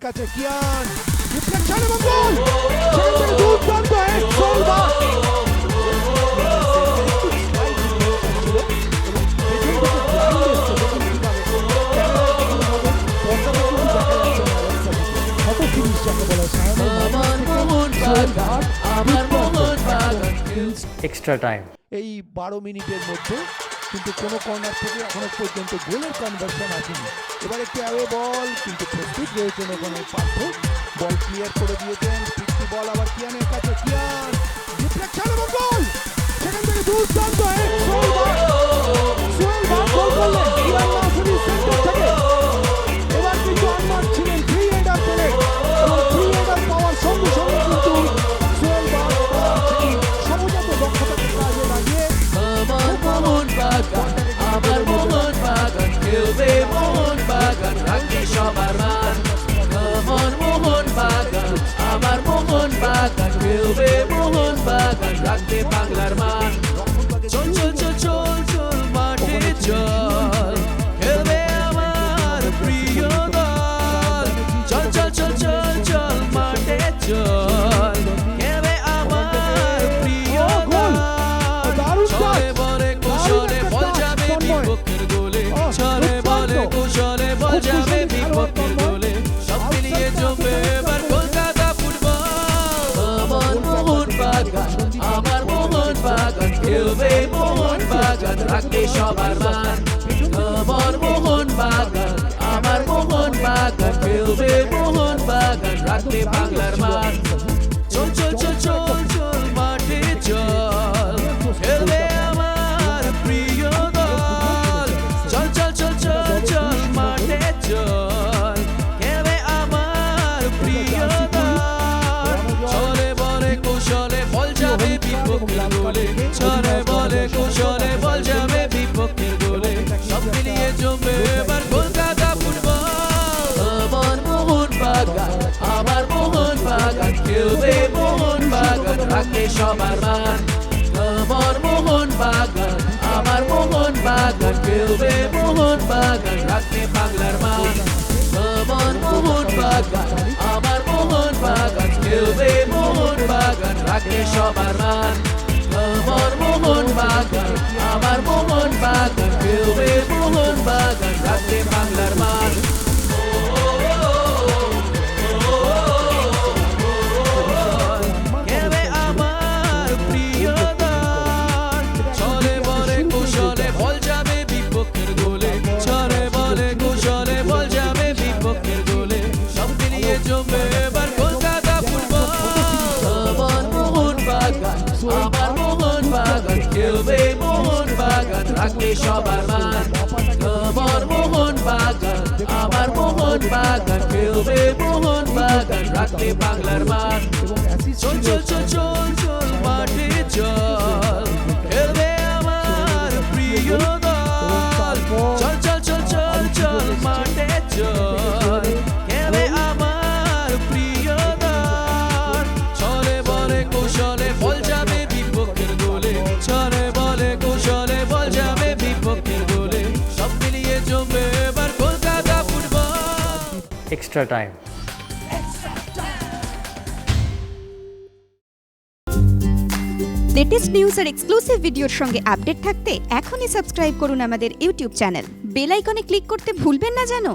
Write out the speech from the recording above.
কাছে কিয়ান ডিফ্লেকশন এবং গোল সেখান থেকে দুর্দান্ত হেড সোলবা এক্সট্রা টাইম এই 12 মিনিটের মধ্যে কিন্তু কোনো কর্নার থেকে এখনো পর্যন্ত গোলের কনভার্সন আসেনি। এবার একটি অ্যাওয়ে বল কিন্তু প্রস্তুত রয়েছেন ওখানে পার্থ, বল ক্লিয়ার করে দিয়েছেন। ফিফটি বল আবার কিয়ানের কাছে, কিয়ান ডিফ্লেকশন এবং গোল সেখান থেকে দুর্দান্ত হেড সোলবা গোল করলেন কিয়ান নাসিরি সেন্টার থেকে। এবার কিন্তু আনমার্ক ছিলেন, ফ্রি হেডার পেলেন এবং ফ্রি হেডার পাওয়ার সঙ্গে সঙ্গে কিন্তু সোলবা সমজাত দক্ষতাকে কাজে লাগিয়ে আমার মোহন বাগান খেলবে মোহন বাগান রাখবে সবার মান। আমার মোহন বাগান আমার মোহন বাগান খেলবে মোহন বাগান রাখবে বাংলার মান। চল চল চল চল চল মাঠে চল খেলবে আমার প্রিয় দল। চল চল চল চল চল মাঠে চল খেলবে আমার প্রিয় দল। চলে বলে কুশলে বল যাবে বিপক্ষের গোলে, চলে বলে কুশলে বল যাবে বিপক্ষের গোলে। সব মিলিয়ে জমবে এবার কলকাতা ফুটবল। আমার মোহন বাগান আমার মোহন বাগান খেলবে মোহন বাগান রাখবে সবার মান। আমার মোহন বাগান আমার মোহন বাগান খেলবে মোহন বাগান রাখবে বাংলার মান। চল চল চল চল চল মাঠে চল খেলবে আমার প্রিয় দল। চল চল চল চল চল মাঠে চল খেলবে আমার প্রিয় দল। চলে বলে কুশলে বল যাবে বিপক্ষের গোলে, চলে বলে কুশলে বল যাবে বিপক্ষের গোলে। সব মিলিয়ে জমবে এবার কলকাতা ফুটবল। আমার মোহন বাগান আমার মোহন বাগান খেলবে মোহন বাগান রাখবে সবার মান। আমার মোহন বাগান আমার মোহন বাগান খেলবে মোহন বাগান রাখবে বাংলার মান। আমার মোহন বাগান আমার মোহন বাগান খেলবে মোহন বাগান রাখবে সবার মান। আমার মোহন বাগান আমার মোহন বাগান খেলবে মোহন বাগান রাখবে বাংলার মান। খেলবে আমার প্রিয় দল। চলে বলে কুশলে বল যাবে বিপক্ষের গোলে, চলে বলে কুশলে বল যাবে বিপক্ষের গোলে। সব মিলিয়ে জমবে এবার কলকাতা ফুটবল। আমার মোহন বাগান আমার মোহন বাগান খেলবে মোহন বাগান রাখবে সবার মান। আমার মোহন বাগান আমার মোহন বাগান খেলবে মোহন বাগান রাখবে বাংলার মান। চল চল চল চল চল মাঠে চল খেলবে আমার প্রিয় দল। চল চল চল চল চল মাঠে চল খেলবে আমার প্রিয় দল। চলে বলে কুশলে বল যাবে বিপক্ষের গোলে, চলে বলে কুশলে বল যাবে বিপক্ষের গোলে। সব মিলিয়ে জমবে এবার Kolkata football. Extra time. Latest news আর এক্সক্লুসিভ ভিডিওর সঙ্গে আপডেট থাকতে এখনই সাবস্ক্রাইব করুন আমাদের ইউটিউব চ্যানেল। বেল আইকনে ক্লিক করতে ভুলবেন না যেন।